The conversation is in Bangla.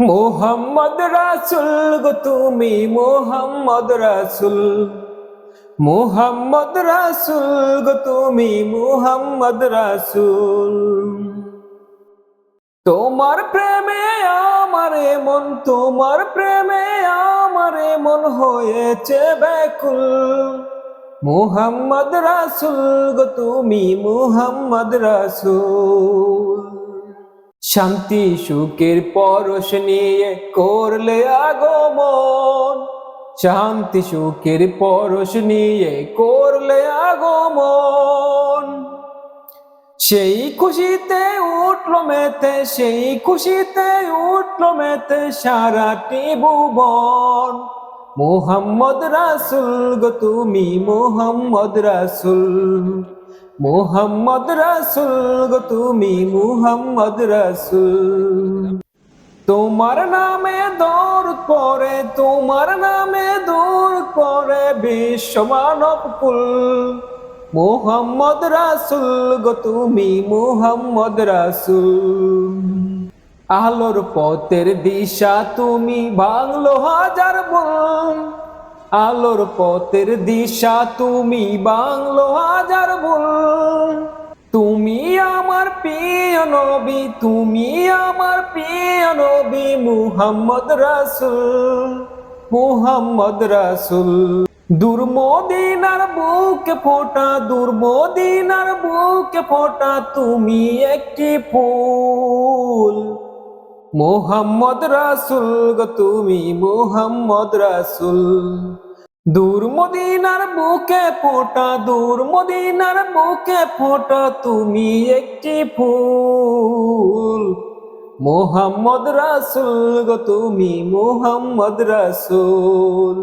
মোহাম্মদ রাসূল গো তুমি মোহাম্মদ রাসূল, মোহাম্মদ রাসূল গো তুমি মোহাম্মদ রাসূল। তোমার প্রেমে আমারে মন, তোমার প্রেমে আমারে মন হয়েছে ব্যাকুল। মোহাম্মদ রাসূল গো তুমি মোহাম্মদ রাসূল। শান্তি সুখের পরশ নিয়ে করলে আগমন, শান্তি সুখের পরশ নিয়ে করলে আগমন। সেই খুশিতে উঠল মেতে, সেই খুশিতে উঠল মেতে সারাটি ভুবন। মোহাম্মদ রাসূল গো তুমি মোহাম্মদ রাসূল, মোহাম্মদ রাসূল গো তুমি মোহাম্মদ রাসূল। তোমার নামে দরুদ পড়ে, তোমার নামে দরুদ পড়ে বিশ্ব মানব কুল। মোহাম্মদ রাসূল গো তুমি মোহাম্মদ রাসূল। আলোর পথের দিশা তুমি বাংলো হাজার ভুল, আলোর পথের দিশা তুমি বাংলো হাজার ভুল। তুমি আমার প্রিয় নবী, তুমি আমার প্রিয় নবী মুহাম্মদ রাসূল, মুহাম্মদ রাসূল। দূর মদিনার বুকে ফোটা, দূর মদিনার বুকে ফোটা তুমি একটি ফুল। মোহাম্মদ রাসূল গো তুমি মোহাম্মদ রাসূল। দূর মদিনার বুকে ফোটা, দূর মদিনার বুকে ফোটা তুমি একটি ফুল। মোহাম্মদ রাসূল গো তুমি মোহাম্মদ রাসূল।